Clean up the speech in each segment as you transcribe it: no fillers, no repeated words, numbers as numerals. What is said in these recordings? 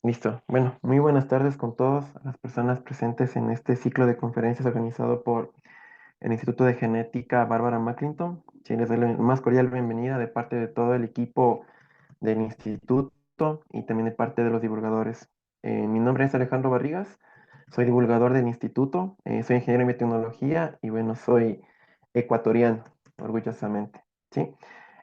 Listo. Bueno, muy buenas tardes con todas las personas presentes en este ciclo de conferencias organizado por el Instituto de Genética Bárbara McClinton. Sí, les doy la más cordial bienvenida de parte de todo el equipo del instituto y también de parte de los divulgadores. Mi nombre es Alejandro Barrigas, soy divulgador del instituto, soy ingeniero en biotecnología y bueno, soy ecuatoriano, orgullosamente. ¿Sí?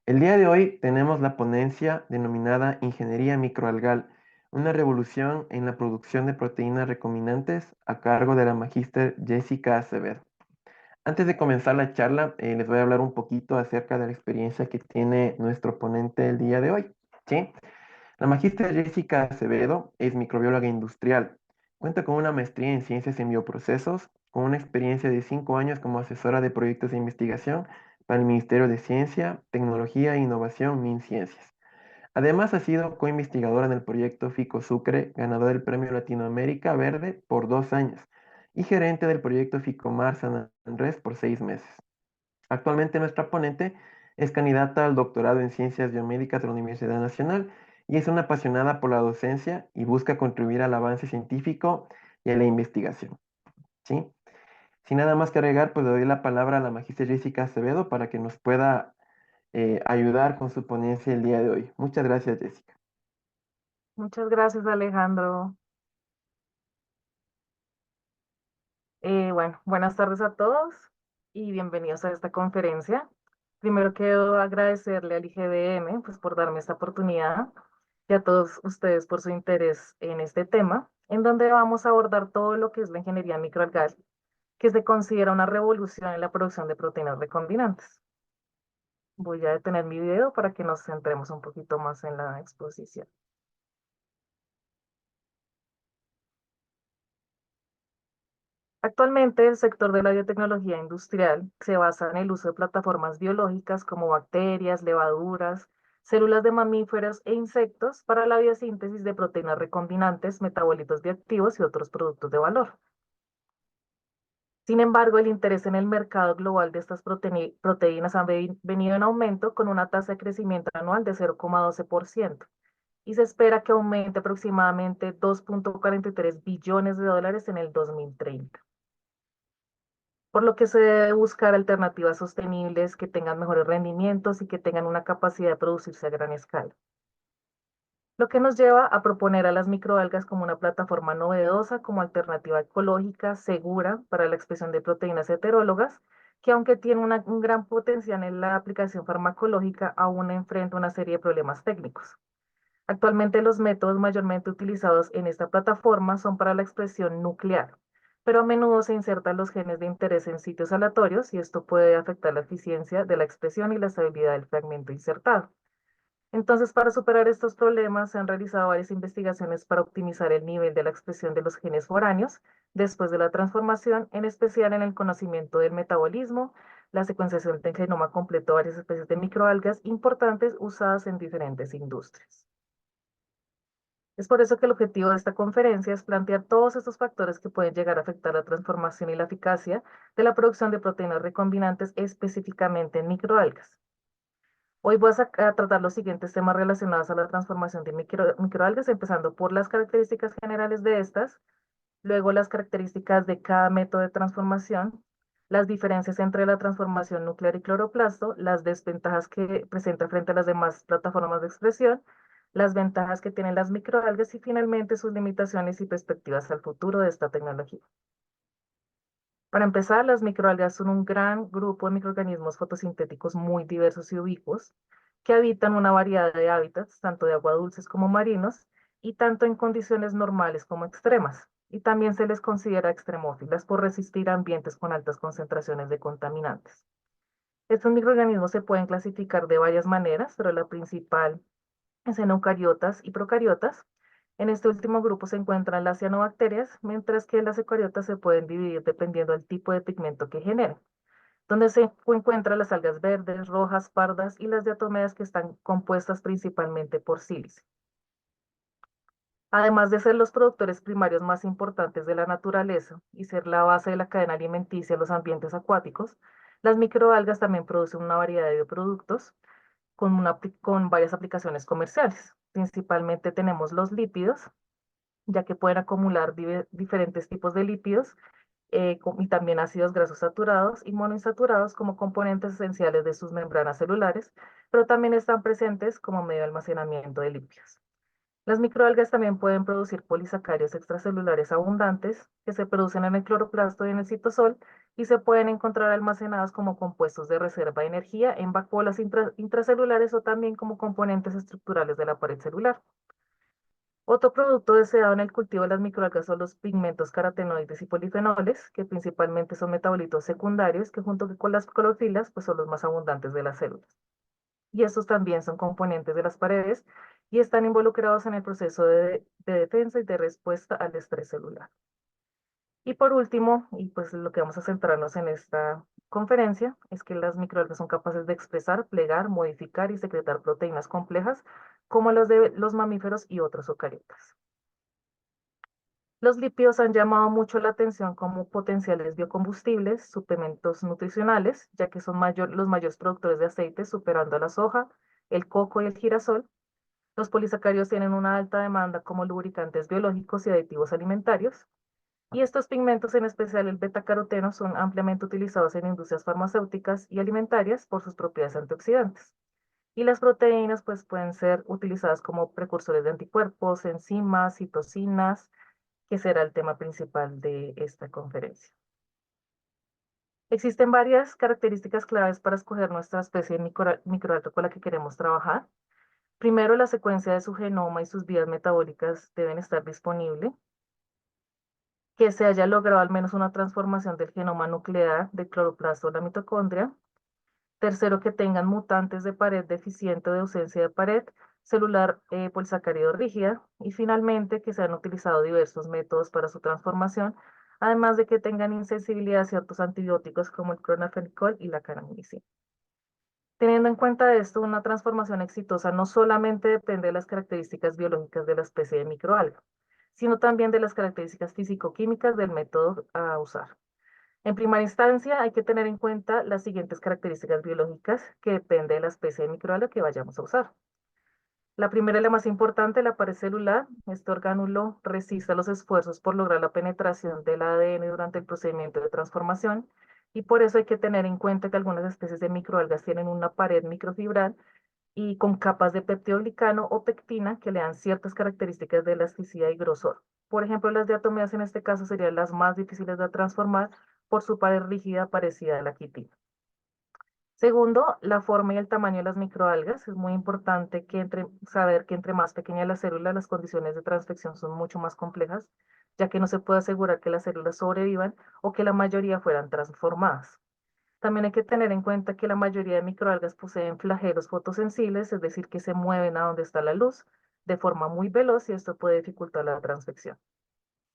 El día de hoy tenemos la ponencia denominada Ingeniería microalgal, una revolución en la producción de proteínas recombinantes a cargo de la magíster Jessica Acevedo. Antes de comenzar la charla, les voy a hablar un poquito acerca de la experiencia que tiene nuestro ponente el día de hoy. ¿Sí? La magíster Jessica Acevedo es microbióloga industrial. Cuenta con una maestría en ciencias en bioprocesos, con una experiencia de 5 años como asesora de proyectos de investigación para el Ministerio de Ciencia, Tecnología e Innovación, MinCiencias. Además, ha sido coinvestigadora en el proyecto Fico Sucre, ganador del Premio Latinoamérica Verde por 2 años, y gerente del proyecto Ficomar San Andrés por 6 meses. Actualmente nuestra ponente es candidata al doctorado en Ciencias Biomédicas de la Universidad Nacional y es una apasionada por la docencia y busca contribuir al avance científico y a la investigación. ¿Sí? Sin nada más que agregar, pues le doy la palabra a la magíster Jessica Acevedo para que nos pueda ayudar con su ponencia el día de hoy. Muchas gracias, Jessica. Muchas gracias, Alejandro. Bueno, buenas tardes a todos y bienvenidos a esta conferencia. Primero quiero agradecerle al IGBM pues, por darme esta oportunidad y a todos ustedes por su interés en este tema, en donde vamos a abordar todo lo que es la ingeniería microalgal, que se considera una revolución en la producción de proteínas recombinantes. Voy a detener mi video para que nos centremos un poquito más en la exposición. Actualmente, el sector de la biotecnología industrial se basa en el uso de plataformas biológicas como bacterias, levaduras, células de mamíferos e insectos para la biosíntesis de proteínas recombinantes, metabolitos bioactivos y otros productos de valor. Sin embargo, el interés en el mercado global de estas proteínas ha venido en aumento con una tasa de crecimiento anual de 0,12% y se espera que aumente aproximadamente 2,43 billones de dólares en el 2030, por lo que se debe buscar alternativas sostenibles que tengan mejores rendimientos y que tengan una capacidad de producirse a gran escala. Lo que nos lleva a proponer a las microalgas como una plataforma novedosa, como alternativa ecológica, segura para la expresión de proteínas heterólogas, que aunque tiene un gran potencial en la aplicación farmacológica, aún enfrenta una serie de problemas técnicos. Actualmente los métodos mayormente utilizados en esta plataforma son para la expresión nuclear, pero a menudo se insertan los genes de interés en sitios aleatorios y esto puede afectar la eficiencia de la expresión y la estabilidad del fragmento insertado. Entonces, para superar estos problemas, se han realizado varias investigaciones para optimizar el nivel de la expresión de los genes foráneos después de la transformación, en especial en el conocimiento del metabolismo, la secuenciación del genoma completo de varias especies de microalgas importantes usadas en diferentes industrias. Es por eso que el objetivo de esta conferencia es plantear todos estos factores que pueden llegar a afectar la transformación y la eficacia de la producción de proteínas recombinantes específicamente en microalgas. Hoy voy a tratar los siguientes temas relacionados a la transformación de microalgas, empezando por las características generales de estas, luego las características de cada método de transformación, las diferencias entre la transformación nuclear y cloroplasto, las desventajas que presenta frente a las demás plataformas de expresión, las ventajas que tienen las microalgas y finalmente sus limitaciones y perspectivas al futuro de esta tecnología. Para empezar, las microalgas son un gran grupo de microorganismos fotosintéticos muy diversos y ubicuos que habitan una variedad de hábitats, tanto de agua dulces como marinos, y tanto en condiciones normales como extremas. Y también se les considera extremófilas por resistir a ambientes con altas concentraciones de contaminantes. Estos microorganismos se pueden clasificar de varias maneras, pero la principal es en eucariotas y procariotas. En este último grupo se encuentran las cianobacterias, mientras que las eucariotas se pueden dividir dependiendo del tipo de pigmento que generen, donde se encuentran las algas verdes, rojas, pardas y las diatomeas que están compuestas principalmente por sílice. Además de ser los productores primarios más importantes de la naturaleza y ser la base de la cadena alimenticia en los ambientes acuáticos, las microalgas también producen una variedad de bioproductos con varias aplicaciones comerciales. Principalmente tenemos los lípidos, ya que pueden acumular diferentes tipos de lípidos y también ácidos grasos saturados y monoinsaturados como componentes esenciales de sus membranas celulares, pero también están presentes como medio de almacenamiento de lípidos. Las microalgas también pueden producir polisacáridos extracelulares abundantes que se producen en el cloroplasto y en el citosol y se pueden encontrar almacenados como compuestos de reserva de energía en vacuolas intracelulares o también como componentes estructurales de la pared celular. Otro producto deseado en el cultivo de las microalgas son los pigmentos carotenoides y polifenoles, que principalmente son metabolitos secundarios que junto con las clorofilas pues son los más abundantes de las células. Y estos también son componentes de las paredes y están involucrados en el proceso de defensa y de respuesta al estrés celular. Y por último, y pues lo que vamos a centrarnos en esta conferencia, es que las microalgas son capaces de expresar, plegar, modificar y secretar proteínas complejas como las de los mamíferos y otros eucariotas. Los lípidos han llamado mucho la atención como potenciales biocombustibles, suplementos nutricionales, ya que son los mayores productores de aceite, superando a la soja, el coco y el girasol. Los polisacáridos tienen una alta demanda como lubricantes biológicos y aditivos alimentarios. Y estos pigmentos, en especial el betacaroteno, son ampliamente utilizados en industrias farmacéuticas y alimentarias por sus propiedades antioxidantes. Y las proteínas, pues, pueden ser utilizadas como precursores de anticuerpos, enzimas, citocinas, que será el tema principal de esta conferencia. Existen varias características claves para escoger nuestra especie de microalga con la que queremos trabajar. Primero, la secuencia de su genoma y sus vías metabólicas deben estar disponibles, que se haya logrado al menos una transformación del genoma nuclear del cloroplasto o la mitocondria. Tercero, que tengan mutantes de pared deficiente o de ausencia de pared celular polisacárido rígida. Y finalmente, que se han utilizado diversos métodos para su transformación, además de que tengan insensibilidad a ciertos antibióticos como el clornafenicol y la canamicina. Teniendo en cuenta esto, una transformación exitosa no solamente depende de las características biológicas de la especie de microalga, sino también de las características físico-químicas del método a usar. En primera instancia, hay que tener en cuenta las siguientes características biológicas que depende de la especie de microalga que vayamos a usar. La primera y la más importante, la pared celular. Este orgánulo resiste a los esfuerzos por lograr la penetración del ADN durante el procedimiento de transformación y por eso hay que tener en cuenta que algunas especies de microalgas tienen una pared microfibral y con capas de peptidoglicano o pectina que le dan ciertas características de elasticidad y grosor. Por ejemplo, las diatomeas en este caso serían las más difíciles de transformar por su pared rígida parecida a la quitina. Segundo, la forma y el tamaño de las microalgas. Es muy importante saber que entre más pequeña la célula, las condiciones de transfección son mucho más complejas, ya que no se puede asegurar que las células sobrevivan o que la mayoría fueran transformadas. También hay que tener en cuenta que la mayoría de microalgas poseen flagelos fotosensibles, es decir, que se mueven a donde está la luz de forma muy veloz y esto puede dificultar la transfección.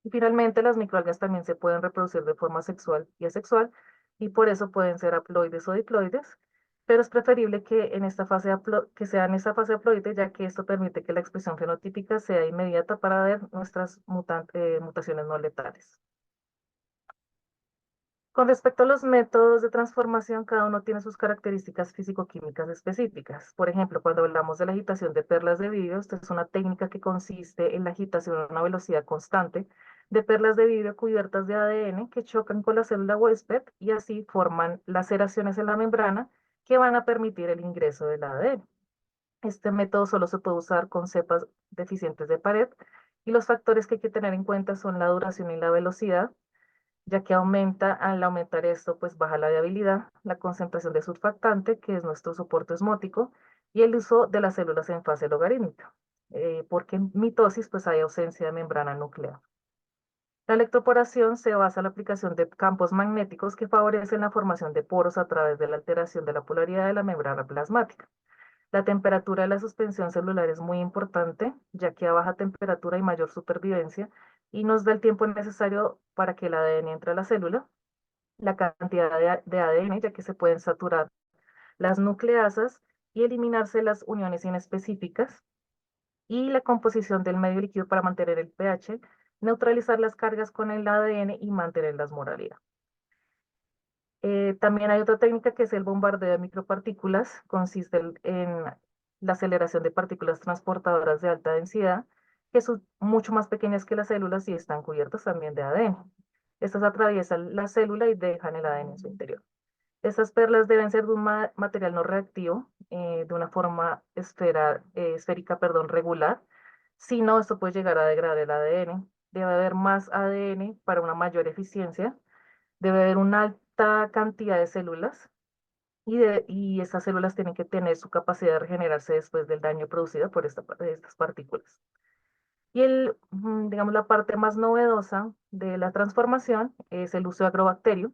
Y finalmente, las microalgas también se pueden reproducir de forma sexual y asexual y por eso pueden ser haploides o diploides, pero es preferible que, que sea en esta fase haploide, ya que esto permite que la expresión fenotípica sea inmediata para ver nuestras mutaciones no letales. Con respecto a los métodos de transformación, cada uno tiene sus características físico-químicas específicas. Por ejemplo, cuando hablamos de la agitación de perlas de vidrio, esta es una técnica que consiste en la agitación a una velocidad constante de perlas de vidrio cubiertas de ADN que chocan con la célula huésped y así forman laceraciones en la membrana que van a permitir el ingreso del ADN. Este método solo se puede usar con cepas deficientes de pared y los factores que hay que tener en cuenta son la duración y la velocidad, ya que al aumentar esto, pues baja la viabilidad, la concentración de surfactante, que es nuestro soporte osmótico, y el uso de las células en fase logarítmica, porque en mitosis pues hay ausencia de membrana nuclear. La electroporación se basa en la aplicación de campos magnéticos que favorecen la formación de poros a través de la alteración de la polaridad de la membrana plasmática. La temperatura de la suspensión celular es muy importante, ya que a baja temperatura hay mayor supervivencia y nos da el tiempo necesario para que el ADN entre a la célula, la cantidad de ADN, ya que se pueden saturar las nucleasas y eliminarse las uniones inespecíficas, y la composición del medio líquido para mantener el pH, neutralizar las cargas con el ADN y mantener la osmolaridad. También hay otra técnica que es el bombardeo de micropartículas. Consiste en la aceleración de partículas transportadoras de alta densidad que son mucho más pequeñas que las células y están cubiertas también de ADN. Estas atraviesan la célula y dejan el ADN en su interior. Estas perlas deben ser de un material no reactivo, de una forma esférica, perdón, regular. Si no, esto puede llegar a degradar el ADN. Debe haber más ADN para una mayor eficiencia. Debe haber una alta cantidad de células y estas células tienen que tener su capacidad de regenerarse después del daño producido por estas partículas. Y digamos, la parte más novedosa de la transformación es el uso de agrobacterium.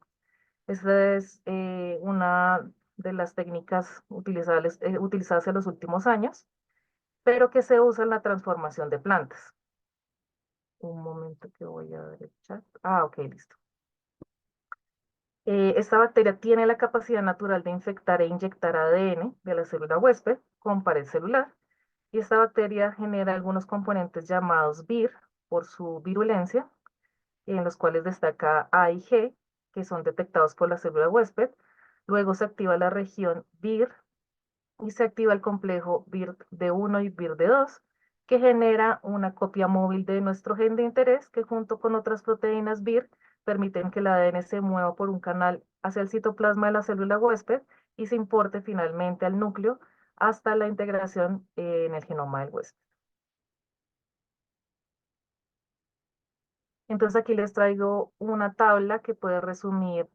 Esta es una de las técnicas utilizadas en los últimos años, pero que se usa en la transformación de plantas. Un momento que voy a ver el chat. Ah, ok, listo. Esta bacteria tiene la capacidad natural de infectar e inyectar ADN de la célula huésped con pared celular, y esta bacteria genera algunos componentes llamados VIR por su virulencia, en los cuales destaca A y G, que son detectados por la célula huésped. Luego se activa la región VIR y se activa el complejo VIR-D1 y VIR-D2, que genera una copia móvil de nuestro gen de interés que junto con otras proteínas VIR permiten que el ADN se mueva por un canal hacia el citoplasma de la célula huésped y se importe finalmente al núcleo hasta la integración en el genoma del huésped. Entonces aquí les traigo una tabla que puede resumir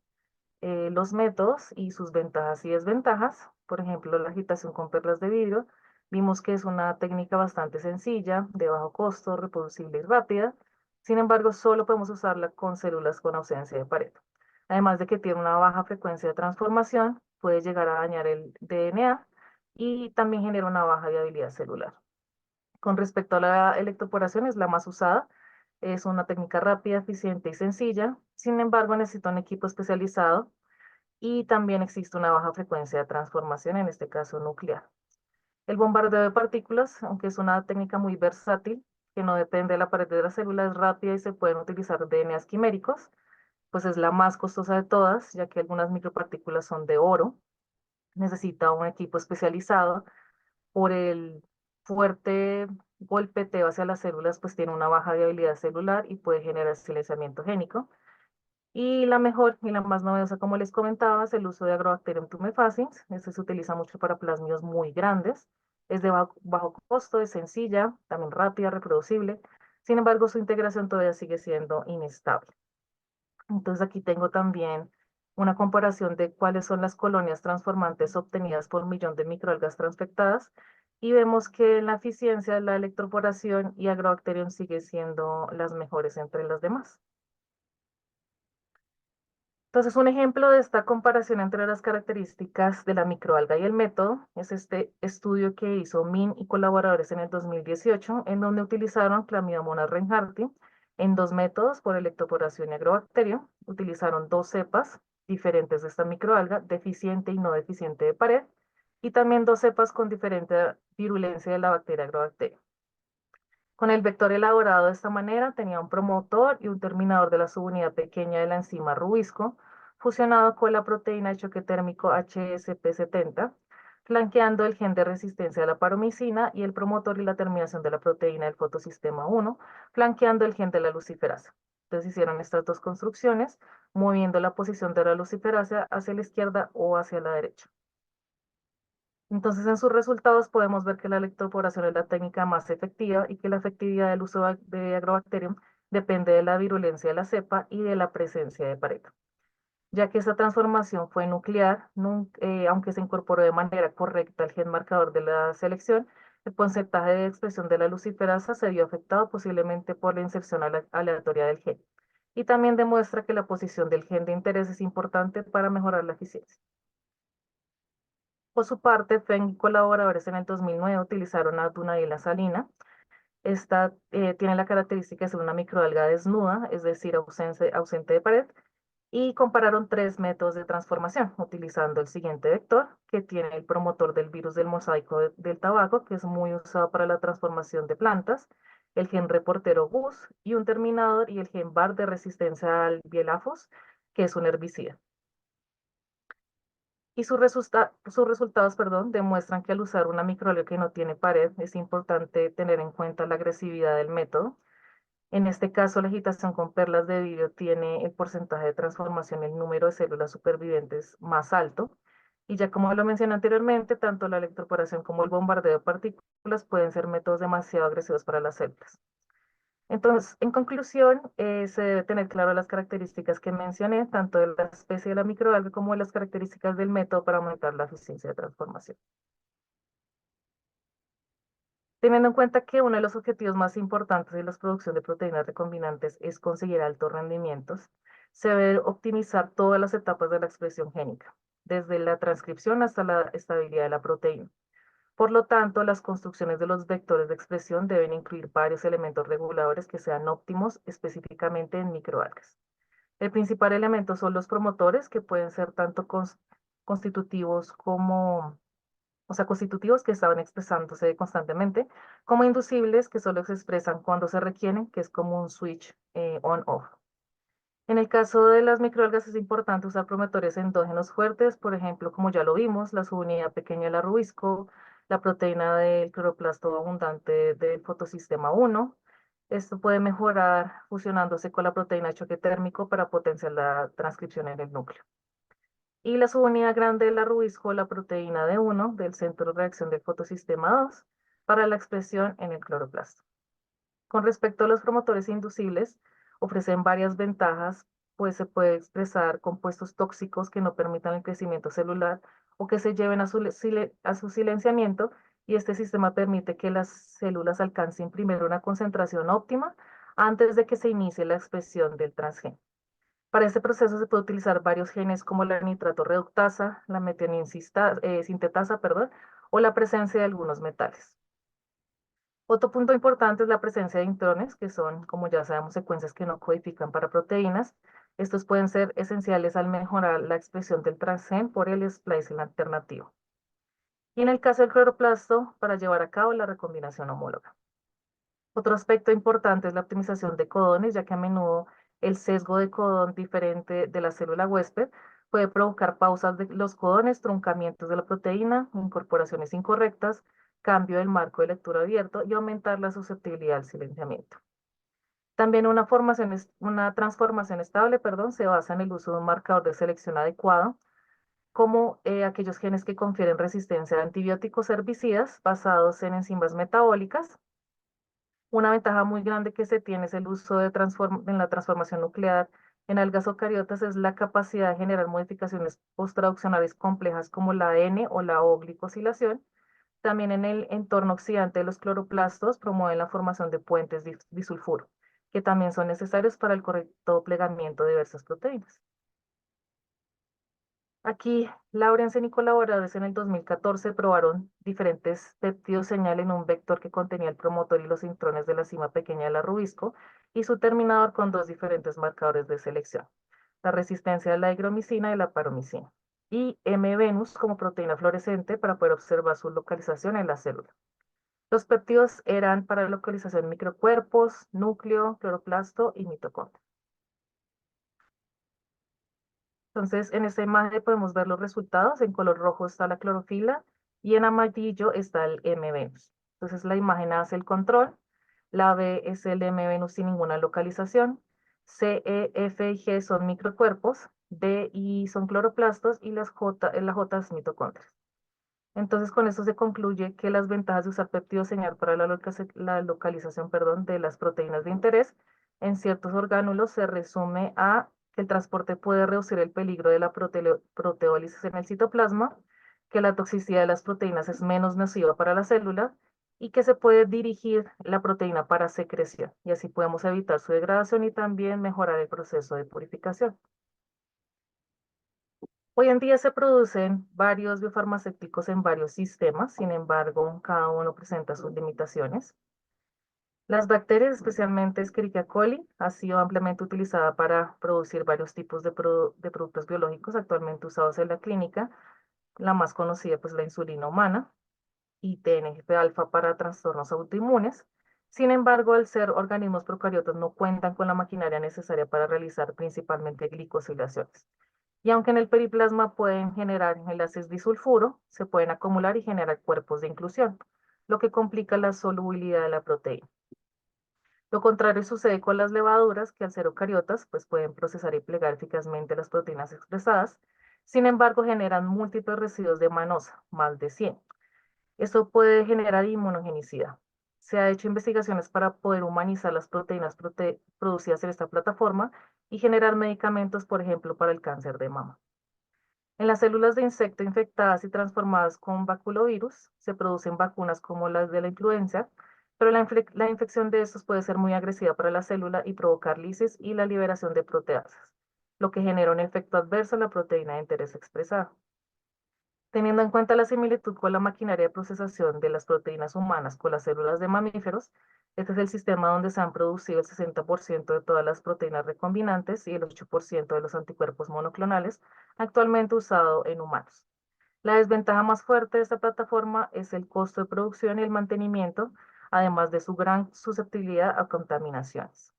los métodos y sus ventajas y desventajas. Por ejemplo, la agitación con perlas de vidrio. Vimos que es una técnica bastante sencilla, de bajo costo, reproducible y rápida. Sin embargo, solo podemos usarla con células con ausencia de pared. Además de que tiene una baja frecuencia de transformación, puede llegar a dañar el DNA y también genera una baja viabilidad celular. Con respecto a la electroporación, es la más usada. Es una técnica rápida, eficiente y sencilla. Sin embargo, necesita un equipo especializado y también existe una baja frecuencia de transformación, en este caso nuclear. El bombardeo de partículas, aunque es una técnica muy versátil, que no depende de la pared de la célula, es rápida y se pueden utilizar DNAs quiméricos, pues es la más costosa de todas, ya que algunas micropartículas son de oro. Necesita un equipo especializado por el fuerte golpeteo hacia las células, pues tiene una baja viabilidad celular y puede generar silenciamiento génico. Y la mejor y la más novedosa, como les comentaba, es el uso de Agrobacterium tumefaciens. Este se utiliza mucho para plasmidos muy grandes. Es de bajo costo, es sencilla, también rápida, reproducible. Sin embargo, su integración todavía sigue siendo inestable. Entonces aquí tengo también una comparación de cuáles son las colonias transformantes obtenidas por millón de microalgas transfectadas y vemos que la eficiencia de la electroporación y Agrobacterium sigue siendo las mejores entre las demás. Entonces, un ejemplo de esta comparación entre las características de la microalga y el método es este estudio que hizo Min y colaboradores en el 2018, en donde utilizaron Chlamydomonas reinhardti en dos métodos por electroporación y agrobacterio. Utilizaron dos cepas diferentes de esta microalga, deficiente y no deficiente de pared, y también dos cepas con diferente virulencia de la bacteria agrobacteria. Con el vector elaborado de esta manera, tenía un promotor y un terminador de la subunidad pequeña de la enzima rubisco, fusionado con la proteína de choque térmico HSP70, flanqueando el gen de resistencia a la paromicina y el promotor y la terminación de la proteína del fotosistema 1, flanqueando el gen de la luciferasa. Entonces hicieron estas dos construcciones, moviendo la posición de la luciferasa hacia la izquierda o hacia la derecha. Entonces, en sus resultados podemos ver que la electroporación es la técnica más efectiva y que la efectividad del uso de Agrobacterium depende de la virulencia de la cepa y de la presencia de pareto. Ya que esta transformación fue nuclear, aunque se incorporó de manera correcta el gen marcador de la selección, el porcentaje de expresión de la luciferasa se vio afectado posiblemente por la inserción aleatoria del gen. Y también demuestra que la posición del gen de interés es importante para mejorar la eficiencia. Por su parte, Feng y colaboradores en el 2009 utilizaron adunadila salina. Esta tiene la característica de ser una microalga desnuda, es decir, ausente de pared, y compararon tres métodos de transformación, utilizando el siguiente vector, que tiene el promotor del virus del mosaico del tabaco, que es muy usado para la transformación de plantas, el gen reportero GUS y un terminador y el gen BAR de resistencia al bielafos, que es un herbicida. Y sus resultados, perdón, demuestran que al usar una microalga que no tiene pared, es importante tener en cuenta la agresividad del método. En este caso, la agitación con perlas de vidrio tiene el porcentaje de transformación, el número de células supervivientes más alto. Y ya como lo mencioné anteriormente, tanto la electroporación como el bombardeo de partículas pueden ser métodos demasiado agresivos para las células. Entonces, en conclusión, se debe tener claro las características que mencioné, tanto de la especie de la microalga como de las características del método para aumentar la eficiencia de transformación. Teniendo en cuenta que uno de los objetivos más importantes de la producción de proteínas recombinantes es conseguir altos rendimientos, se debe optimizar todas las etapas de la expresión génica, desde la transcripción hasta la estabilidad de la proteína. Por lo tanto, las construcciones de los vectores de expresión deben incluir varios elementos reguladores que sean óptimos específicamente en microalgas. El principal elemento son los promotores, que pueden ser tanto constitutivos como, o sea, constitutivos que estaban expresándose constantemente, como inducibles que solo se expresan cuando se requieren, que es como un switch on-off. En el caso de las microalgas es importante usar promotores endógenos fuertes, por ejemplo, como ya lo vimos, la subunidad pequeña del arrubisco, la proteína del cloroplasto abundante del fotosistema 1. Esto puede mejorar fusionándose con la proteína de choque térmico para potenciar la transcripción en el núcleo. Y la subunidad grande del arrubisco, la proteína D1 del centro de reacción del fotosistema 2 para la expresión en el cloroplasto. Con respecto a los promotores inducibles, ofrecen varias ventajas, pues se puede expresar compuestos tóxicos que no permitan el crecimiento celular o que se lleven a su silenciamiento, y este sistema permite que las células alcancen primero una concentración óptima antes de que se inicie la expresión del transgén. Para este proceso se puede utilizar varios genes como la nitrato reductasa, la metionina sintetasa, perdón, o la presencia de algunos metales. Otro punto importante es la presencia de intrones, que son, como ya sabemos, secuencias que no codifican para proteínas. Estos pueden ser esenciales al mejorar la expresión del transgén por el splicing alternativo. Y en el caso del cloroplasto, para llevar a cabo la recombinación homóloga. Otro aspecto importante es la optimización de codones, ya que a menudo el sesgo de codón diferente de la célula huésped puede provocar pausas de los codones, truncamientos de la proteína, incorporaciones incorrectas, cambio del marco de lectura abierto y aumentar la susceptibilidad al silenciamiento. También una transformación estable, perdón, se basa en el uso de un marcador de selección adecuado, como aquellos genes que confieren resistencia a antibióticos herbicidas basados en enzimas metabólicas. Una ventaja muy grande que se tiene es el uso en la transformación nuclear en algas eucariotas, es la capacidad de generar modificaciones posttraduccionales complejas como la ADN o la O-glicosilación. También en el entorno oxidante de los cloroplastos promueven la formación de puentes disulfuro, que también son necesarios para el correcto plegamiento de diversas proteínas. Aquí, Laurensen y colaboradores en el 2014 probaron diferentes péptidos señal en un vector que contenía el promotor y los intrones de la cima pequeña del arrubisco y su terminador con dos diferentes marcadores de selección, la resistencia a la higromicina y la paromicina, y M. venus como proteína fluorescente para poder observar su localización en la célula. Los péptidos eran para localización en microcuerpos, núcleo, cloroplasto y mitocondria. Entonces, en esta imagen podemos ver los resultados. En color rojo está la clorofila y en amarillo está el M-Venus. Entonces, la imagen A es el control, la B es el M-Venus sin ninguna localización, C, E, F y G son microcuerpos, D y I son cloroplastos y la J es mitocondrias. Entonces, con esto se concluye que las ventajas de usar péptido señal para la localización, perdón, de las proteínas de interés en ciertos orgánulos se resume a que el transporte puede reducir el peligro de la proteólisis en el citoplasma, que la toxicidad de las proteínas es menos nociva para la célula y que se puede dirigir la proteína para secreción, y así podemos evitar su degradación y también mejorar el proceso de purificación. Hoy en día se producen varios biofarmacéuticos en varios sistemas, sin embargo, cada uno presenta sus limitaciones. Las bacterias, especialmente Escherichia coli, ha sido ampliamente utilizada para producir varios tipos de productos biológicos actualmente usados en la clínica. La más conocida, pues la insulina humana y TNF-alfa para trastornos autoinmunes. Sin embargo, al ser organismos procariotas, no cuentan con la maquinaria necesaria para realizar principalmente glicosilaciones. Y aunque en el periplasma pueden generar enlaces disulfuro, se pueden acumular y generar cuerpos de inclusión, lo que complica la solubilidad de la proteína. Lo contrario sucede con las levaduras, que al ser eucariotas, pues pueden procesar y plegar eficazmente las proteínas expresadas. Sin embargo, generan múltiples residuos de manosa, más de 100. Esto puede generar inmunogenicidad. Se ha hecho investigaciones para poder humanizar las proteínas producidas en esta plataforma y generar medicamentos, por ejemplo, para el cáncer de mama. En las células de insecto infectadas y transformadas con baculovirus se producen vacunas como las de la influenza, pero la infección de estos puede ser muy agresiva para la célula y provocar lisis y la liberación de proteasas, lo que genera un efecto adverso a la proteína de interés expresada. Teniendo en cuenta la similitud con la maquinaria de procesación de las proteínas humanas con las células de mamíferos, este es el sistema donde se han producido el 60% de todas las proteínas recombinantes y el 8% de los anticuerpos monoclonales actualmente usado en humanos. La desventaja más fuerte de esta plataforma es el costo de producción y el mantenimiento, además de su gran susceptibilidad a contaminaciones.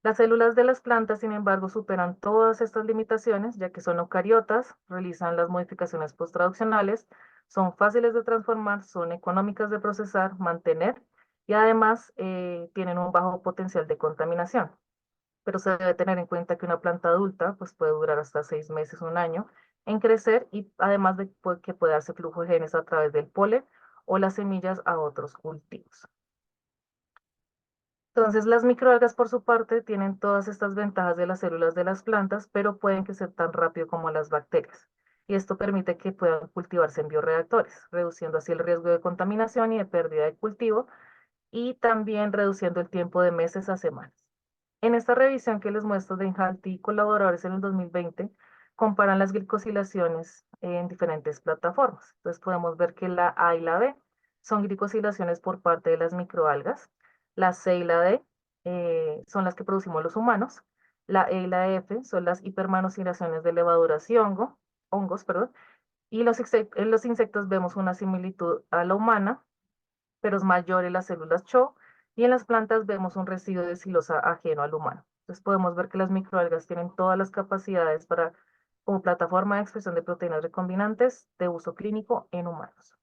Las células de las plantas, sin embargo, superan todas estas limitaciones, ya que son eucariotas, realizan las modificaciones posttraduccionales, son fáciles de transformar, son económicas de procesar, mantener y además tienen un bajo potencial de contaminación. Pero se debe tener en cuenta que una planta adulta pues, puede durar hasta 6 meses, un año en crecer y además de que puede darse flujo de genes a través del polen o las semillas a otros cultivos. Entonces, las microalgas, por su parte, tienen todas estas ventajas de las células de las plantas, pero pueden crecer tan rápido como las bacterias. Y esto permite que puedan cultivarse en bioreactores, reduciendo así el riesgo de contaminación y de pérdida de cultivo, y también reduciendo el tiempo de meses a semanas. En esta revisión que les muestro de Inhalti y colaboradores en el 2020, comparan las glicosilaciones en diferentes plataformas. Entonces podemos ver que la A y la B son glicosilaciones por parte de las microalgas, la C y la D son las que producimos los humanos, la E y la F son las hipermanosilaciones de levaduras y hongos, perdón, y en los insectos vemos una similitud a la humana, pero es mayor en las células CHO, y en las plantas vemos un residuo de silosa ajeno al humano. Entonces podemos ver que las microalgas tienen todas las capacidades para, como plataforma de expresión de proteínas recombinantes de uso clínico en humanos.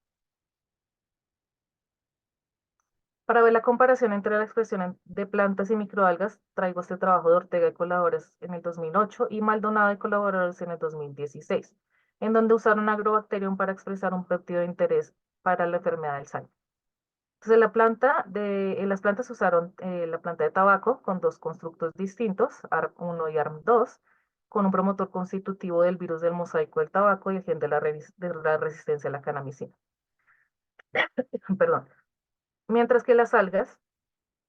Para ver la comparación entre la expresión de plantas y microalgas, traigo este trabajo de Ortega y colaboradores en el 2008 y Maldonado y colaboradores en el 2016, en donde usaron Agrobacterium para expresar un péptido de interés para la enfermedad del Alzheimer. Entonces, en las plantas usaron la planta de tabaco con dos constructos distintos, ARM1 y ARM2, con un promotor constitutivo del virus del mosaico del tabaco y el gen de la resistencia a la canamicina. Perdón. Mientras que las algas,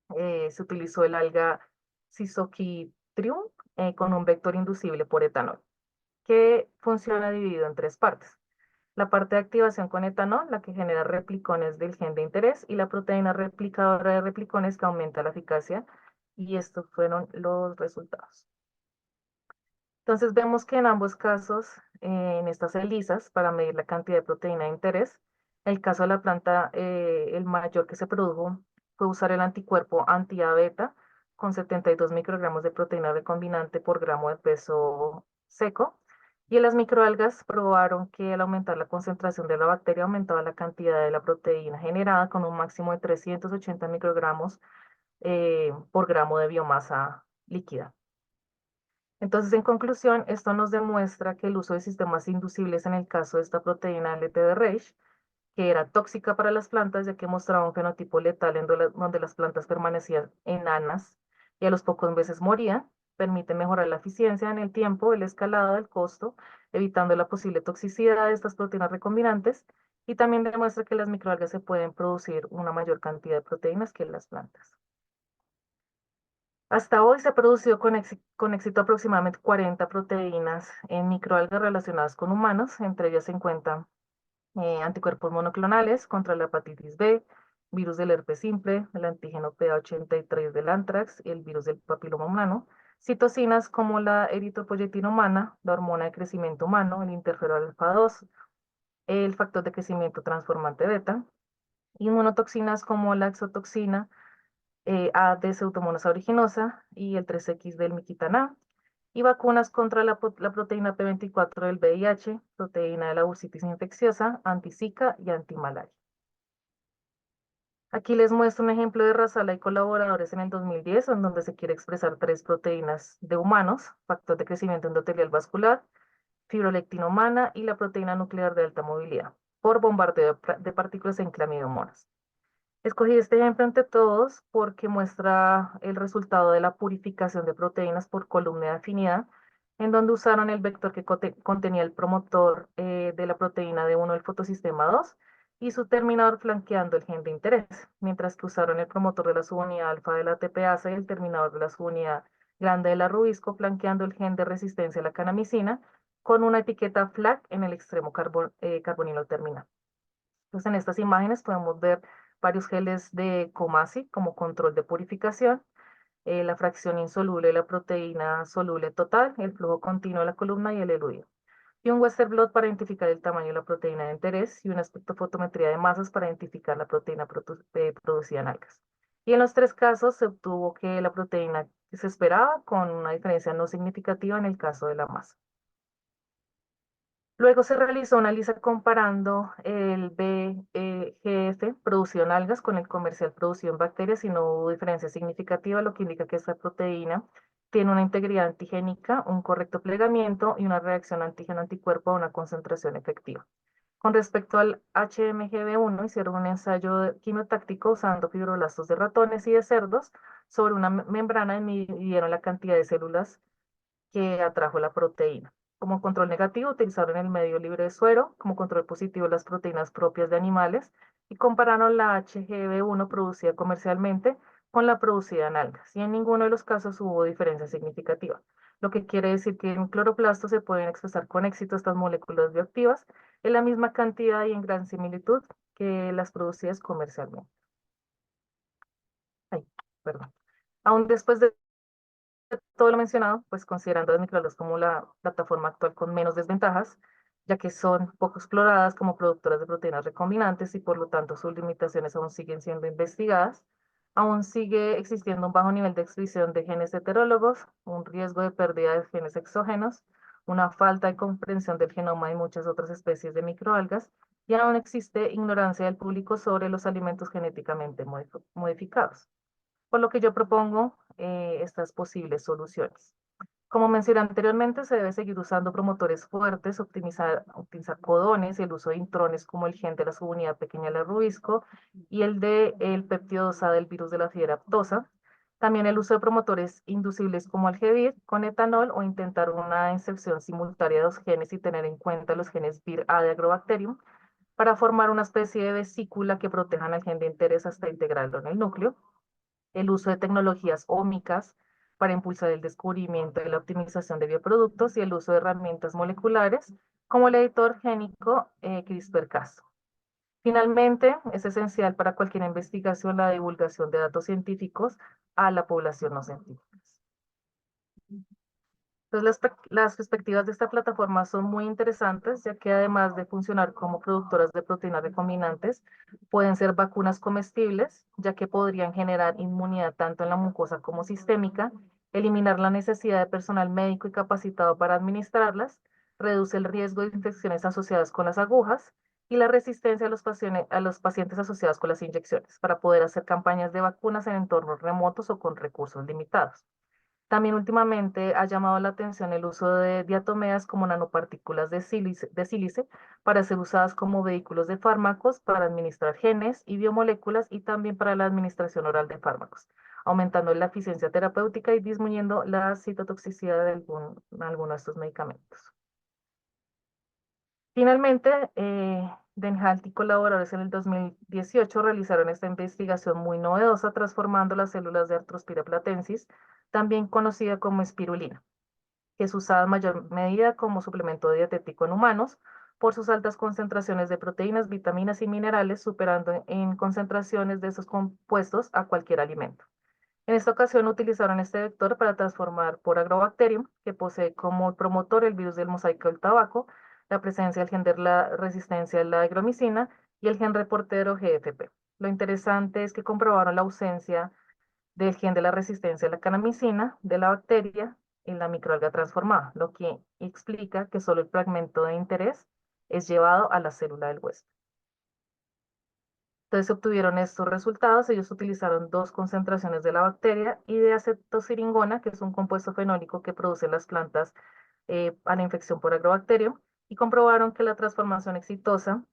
se utilizó el alga Sisochitrium con un vector inducible por etanol, que funciona dividido en tres partes. La parte de activación con etanol, la que genera replicones del gen de interés, y la proteína replicadora de replicones que aumenta la eficacia. Y estos fueron los resultados. Entonces vemos que en ambos casos, en estas ELISAs, para medir la cantidad de proteína de interés, el caso de la planta, el mayor que se produjo fue usar el anticuerpo anti-A beta con 72 microgramos de proteína recombinante por gramo de peso seco. Y en las microalgas probaron que al aumentar la concentración de la bacteria aumentaba la cantidad de la proteína generada con un máximo de 380 microgramos por gramo de biomasa líquida. Entonces, en conclusión, esto nos demuestra que el uso de sistemas inducibles en el caso de esta proteína LT de Reich, que era tóxica para las plantas, ya que mostraba un fenotipo letal en donde las plantas permanecían enanas y a los pocos meses morían, permite mejorar la eficiencia en el tiempo, el escalado del costo, evitando la posible toxicidad de estas proteínas recombinantes, y también demuestra que las microalgas se pueden producir una mayor cantidad de proteínas que las plantas. Hasta hoy se ha producido con éxito aproximadamente 40 proteínas en microalgas relacionadas con humanos. Entre ellas se encuentran anticuerpos monoclonales contra la hepatitis B, virus del herpes simple, el antígeno PA83 del anthrax y el virus del papiloma humano, citocinas como la eritropoyetina humana, la hormona de crecimiento humano, el interferón alfa 2, el factor de crecimiento transformante beta, inmunotoxinas como la exotoxina, A de Pseudomonas aeruginosa y el 3X del miquitana, y vacunas contra la proteína P24 del VIH, proteína de la bursitis infecciosa, anti-Zika y anti-malaria. Aquí les muestro un ejemplo de Rasala y colaboradores en el 2010, en donde se quiere expresar tres proteínas de humanos: factor de crecimiento endotelial vascular, fibrolectina humana y la proteína nuclear de alta movilidad, por bombardeo de partículas en clamidomonas. Escogí este ejemplo entre todos porque muestra el resultado de la purificación de proteínas por columna de afinidad, en donde usaron el vector que contenía el promotor de la proteína D1 del fotosistema 2 y su terminador flanqueando el gen de interés, mientras que usaron el promotor de la subunidad alfa de la TPasa y el terminador de la subunidad grande de la rubisco flanqueando el gen de resistencia a la canamicina con una etiqueta FLAG en el extremo carbonilo terminal. Entonces, en estas imágenes podemos ver varios geles de Comasi como control de purificación, la fracción insoluble de la proteína soluble total, el flujo continuo de la columna y el eluido. Y un Western blot para identificar el tamaño de la proteína de interés y una espectrofotometría de masas para identificar la proteína producida en algas. Y en los tres casos se obtuvo que la proteína se esperaba con una diferencia no significativa en el caso de la masa. Luego se realizó una lista comparando el BGF producido en algas con el comercial producido en bacterias y no hubo diferencia significativa, lo que indica que esta proteína tiene una integridad antigénica, un correcto plegamiento y una reacción antígeno-anticuerpo a una concentración efectiva. Con respecto al HMGB1, hicieron un ensayo quimiotáctico usando fibroblastos de ratones y de cerdos sobre una membrana y midieron la cantidad de células que atrajo la proteína. Como control negativo, utilizaron el medio libre de suero, como control positivo las proteínas propias de animales y compararon la HGB1 producida comercialmente con la producida en algas. Y en ninguno de los casos hubo diferencia significativa, lo que quiere decir que en cloroplastos se pueden expresar con éxito estas moléculas bioactivas en la misma cantidad y en gran similitud que las producidas comercialmente. Ay, perdón. Aún después de todo lo mencionado, pues considerando las microalgas como la plataforma actual con menos desventajas, ya que son poco exploradas como productoras de proteínas recombinantes y por lo tanto sus limitaciones aún siguen siendo investigadas, aún sigue existiendo un bajo nivel de expresión de genes heterólogos, un riesgo de pérdida de genes exógenos, una falta de comprensión del genoma de muchas otras especies de microalgas y aún existe ignorancia del público sobre los alimentos genéticamente modificados, por lo que yo propongo estas posibles soluciones. Como mencioné anteriormente, se debe seguir usando promotores fuertes, optimizar codones, el uso de intrones como el gen de la subunidad pequeña del rubisco y el de el peptidosa del virus de la fiebre aftosa. También el uso de promotores inducibles como el GVIR con etanol o intentar una inserción simultánea de dos genes y tener en cuenta los genes VIR-A de Agrobacterium para formar una especie de vesícula que protejan al gen de interés hasta integrarlo en el núcleo, el uso de tecnologías ómicas para impulsar el descubrimiento y la optimización de bioproductos y el uso de herramientas moleculares como el editor génico CRISPR-Cas. Finalmente, es esencial para cualquier investigación la divulgación de datos científicos a la población no científica. Entonces, las perspectivas de esta plataforma son muy interesantes, ya que además de funcionar como productoras de proteínas recombinantes, pueden ser vacunas comestibles, ya que podrían generar inmunidad tanto en la mucosa como sistémica, eliminar la necesidad de personal médico y capacitado para administrarlas, reduce el riesgo de infecciones asociadas con las agujas y la resistencia a los pacientes asociados con las inyecciones, para poder hacer campañas de vacunas en entornos remotos o con recursos limitados. También últimamente ha llamado la atención el uso de diatomeas como nanopartículas de sílice para ser usadas como vehículos de fármacos para administrar genes y biomoléculas y también para la administración oral de fármacos, aumentando la eficiencia terapéutica y disminuyendo la citotoxicidad de alguno de estos medicamentos. Finalmente, Denhalt y colaboradores en el 2018 realizaron esta investigación muy novedosa transformando las células de Arthrospira platensis, también conocida como espirulina, que es usada en mayor medida como suplemento dietético en humanos por sus altas concentraciones de proteínas, vitaminas y minerales, superando en concentraciones de esos compuestos a cualquier alimento. En esta ocasión utilizaron este vector para transformar por Agrobacterium, que posee como promotor el virus del mosaico del tabaco, la presencia del gen de la resistencia a la agromicina y el gen reportero GFP. Lo interesante es que comprobaron la ausencia del gen de la resistencia a la canamicina de la bacteria en la microalga transformada, lo que explica que solo el fragmento de interés es llevado a la célula del huésped. Entonces se obtuvieron estos resultados. Ellos utilizaron dos concentraciones de la bacteria y de acetosiringona, que es un compuesto fenólico que producen las plantas a la infección por agrobacterium, y comprobaron que la transformación exitosa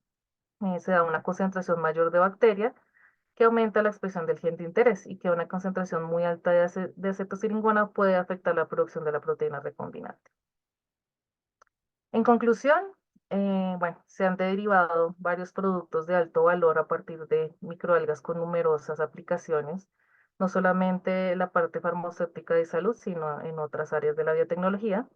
se da a una concentración mayor de bacteria que aumenta la expresión del gen de interés y que una concentración muy alta de acetosiringona puede afectar la producción de la proteína recombinante. En conclusión, bueno, se han derivado varios productos de alto valor a partir de microalgas con numerosas aplicaciones, no solamente en la parte farmacéutica de salud, sino en otras áreas de la biotecnología.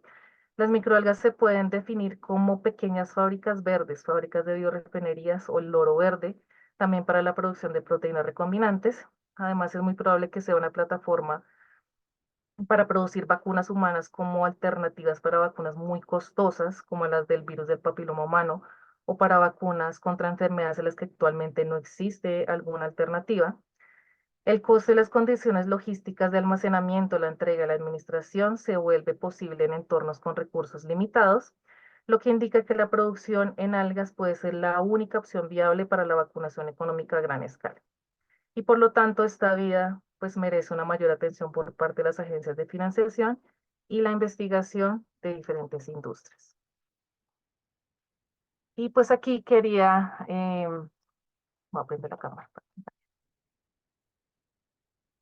Las microalgas se pueden definir como pequeñas fábricas verdes, fábricas de biorefinerías o el loro verde, también para la producción de proteínas recombinantes. Además, es muy probable que sea una plataforma para producir vacunas humanas como alternativas para vacunas muy costosas, como las del virus del papiloma humano, o para vacunas contra enfermedades a las que actualmente no existe alguna alternativa. El costo y las condiciones logísticas de almacenamiento, la entrega y la administración se vuelve posible en entornos con recursos limitados, lo que indica que la producción en algas puede ser la única opción viable para la vacunación económica a gran escala. Y por lo tanto, esta vida pues merece una mayor atención por parte de las agencias de financiación y la investigación de diferentes industrias. Y pues aquí quería, voy a prender la cámara.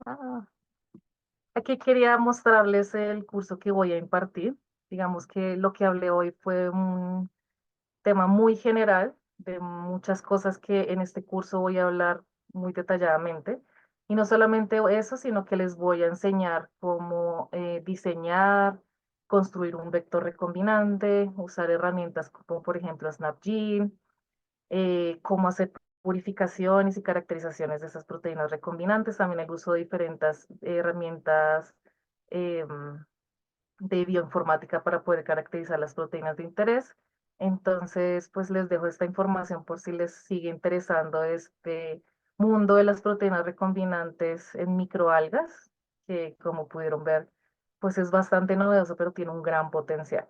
Ah, aquí quería mostrarles el curso que voy a impartir. Digamos que lo que hablé hoy fue un tema muy general de muchas cosas que en este curso voy a hablar muy detalladamente. Y no solamente eso, sino que les voy a enseñar cómo diseñar, construir un vector recombinante, usar herramientas como por ejemplo SnapGene, cómo hacer purificaciones y caracterizaciones de esas proteínas recombinantes, también el uso de diferentes herramientas em, de bioinformática para poder caracterizar las proteínas de interés. Entonces, pues les dejo esta información por si les sigue interesando este mundo de las proteínas recombinantes en microalgas, que como pudieron ver, pues es bastante novedoso, pero tiene un gran potencial.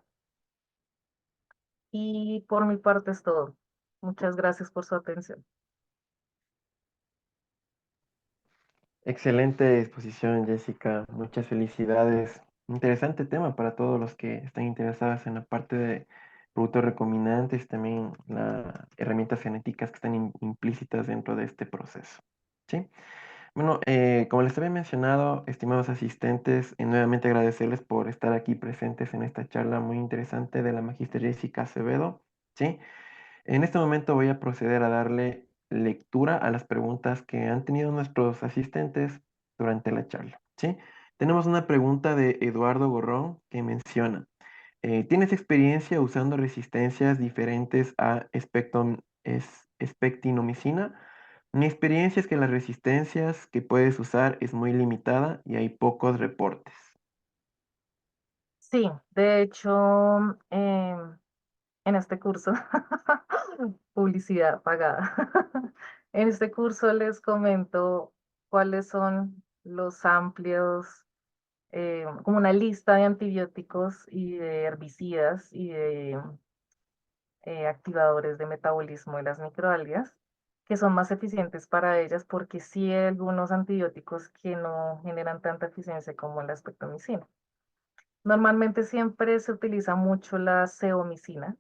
Y por mi parte es todo. Muchas gracias por su atención. Excelente exposición, Jessica. Muchas felicidades. Interesante tema para todos los que están interesados en la parte de productos recombinantes, también las herramientas genéticas que están implícitas dentro de este proceso. ¿Sí? Bueno, como les había mencionado, estimados asistentes, nuevamente agradecerles por estar aquí presentes en esta charla muy interesante de la magíster Jessica Acevedo. ¿Sí? En este momento voy a proceder a darle lectura a las preguntas que han tenido nuestros asistentes durante la charla. ¿Sí? Tenemos una pregunta de Eduardo Gorrón que menciona, ¿tienes experiencia usando resistencias diferentes a espectinomicina? Mi experiencia es que las resistencias que puedes usar es muy limitada y hay pocos reportes. Sí, de hecho, en este curso, publicidad pagada. En este curso les comento cuáles son los amplios, como una lista de antibióticos y de herbicidas y de activadores de metabolismo de las microalgas, que son más eficientes para ellas porque sí hay algunos antibióticos que no generan tanta eficiencia como la espectromicina. Normalmente siempre se utiliza mucho la ceomicina,